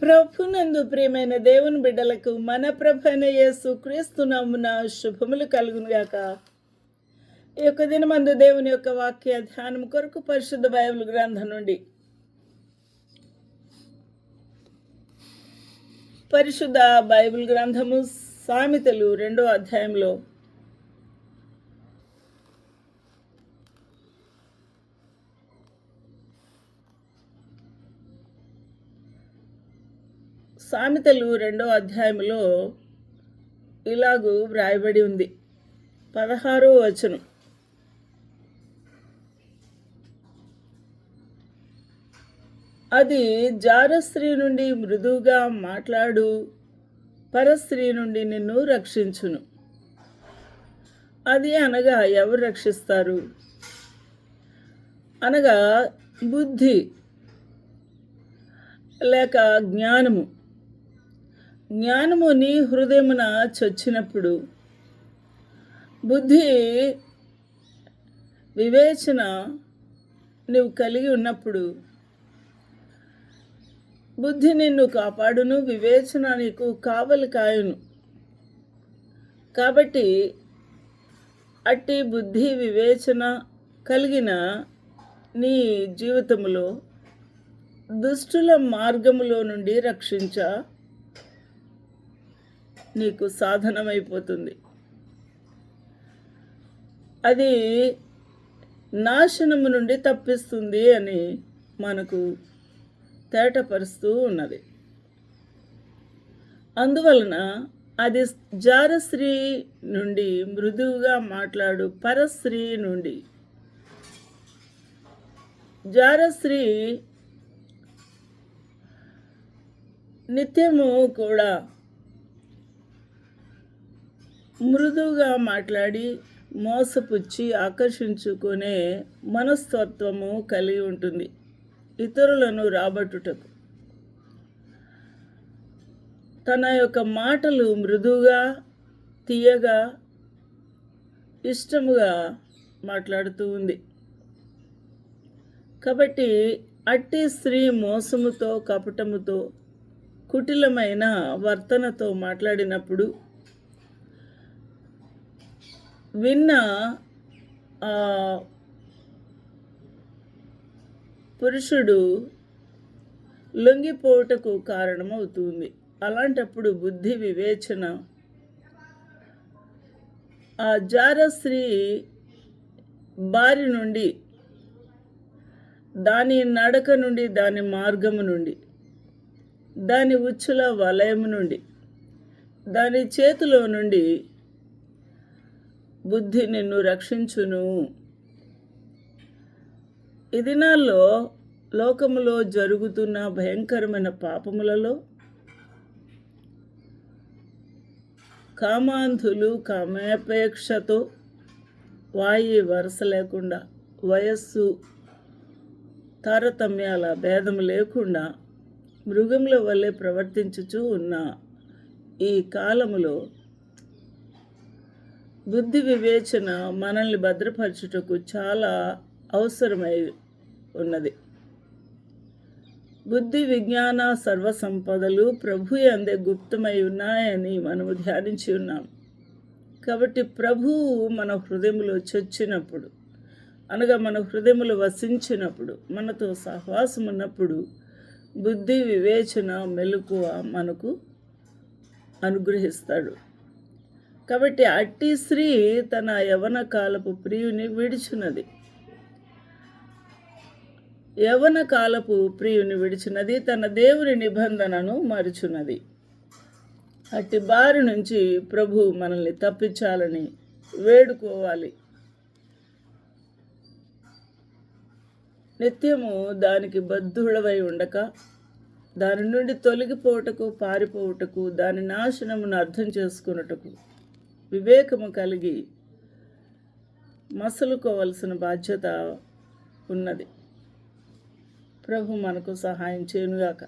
ప్రభునందు ప్రియమైన దేవుని బిడ్డలకు మన ప్రభైన యేసు క్రీస్తు నామమున శుభములు కలుగునుగాక. ఈ యొక్క దినమందు దేవుని యొక్క వాక్య ధ్యానం కొరకు పరిశుద్ధ బైబిల్ గ్రంథం నుండి పరిశుద్ధ బైబిల్ గ్రంథము సామెతలు 2వ అధ్యాయంలో సామెతలు 2వ అధ్యాయంలో ఇలాగూ వ్రాయబడి ఉంది. 16వ వచనం. అది జారస్త్రీ నుండి మృదువుగా మాట్లాడు, పరస్త్రీ నుండి నిన్ను రక్షించును. అది అనగా ఎవరు రక్షిస్తారు? అనగా బుద్ధి లేక జ్ఞానము. జ్ఞానము నీ హృదయమున చొచ్చినప్పుడు, బుద్ధి వివేచన నువ్వు కలిగి ఉన్నప్పుడు, బుద్ధి నిన్ను కాపాడును, వివేచన నీకు కావలి కాయును. కాబట్టి అట్టి బుద్ధి వివేచన కలిగిన నీ జీవితంలో దుష్టుల మార్గములో నుండి రక్షించ నీకు సాధనమైపోతుంది. అది నాశనము నుండి తప్పిస్తుంది అని మనకు తేటపరుస్తూ ఉన్నది. అందువలన అది జారస్త్రీ నుండి మృదువుగా మాట్లాడు, పరస్త్రీ నుండి. జారస్త్రీ నిత్యము కూడా మృదువుగా మాట్లాడి మోసపుచ్చి ఆకర్షించుకునే మనస్తత్వము కలిగి ఉంటుంది. ఇతరులను రాబట్టుటకు తన యొక్క మాటలు మృదువుగా, తీయగా, ఇష్టముగా మాట్లాడుతూ ఉంది. కాబట్టి అట్టి స్త్రీ మోసముతో, కపటముతో, కుటిలమైన వర్తనతో మాట్లాడినప్పుడు విన్న పురుషుడు లొంగిపోవుటకు కారణమవుతుంది. అలాంటప్పుడు బుద్ధి వివేచన ఆ జారస్త్రీ బారి నుండి, దాని నడక నుండి, దాని మార్గము నుండి, దాని ఉచ్చుల వలయము నుండి, దాని చేతిలో నుండి బుద్ధి నిన్ను రక్షించును. ఈ దినాల్లో లోకములో జరుగుతున్న భయంకరమైన పాపములలో కామాంధులు కామాపేక్షతో వాయి వరస లేకుండా, వయస్సు తారతమ్యాల భేదము లేకుండా మృగముల వల్లే ప్రవర్తించుచూ ఉన్న ఈ కాలములో బుద్ధి వివేచన మనల్ని భద్రపరచుటకు చాలా అవసరమై ఉన్నది. బుద్ధి విజ్ఞాన సర్వసంపదలు ప్రభు యందే గుప్తమై ఉన్నాయని మనము ధ్యానించి ఉన్నాం. కాబట్టి ప్రభువు మన హృదయములో చొచ్చినప్పుడు, అనగా మన హృదయములో వసించినప్పుడు, మనతో సహవాసం ఉన్నప్పుడు బుద్ధి వివేచన మెలకువ మనకు అనుగ్రహిస్తాడు. కాబట్టి అట్టి స్త్రీ తన యవన కాలపు ప్రియుని విడిచినది. యవన కాలపు ప్రియుని విడిచినది, తన దేవుని నిబంధనను మరుచున్నది. అట్టి బారి నుంచి ప్రభు మనల్ని తప్పించాలని వేడుకోవాలి. నిత్యము దానికి బద్ధుడవై ఉండక, దాని నుండి తొలగిపోవుటకు, పారిపోవుటకు, దాని నాశనమును అర్థం చేసుకున్నటకు వివేకము కలిగి మసలుకోవలసిన బాధ్యత ఉన్నది. ప్రభు మనకు సహాయం చేయునుగాక.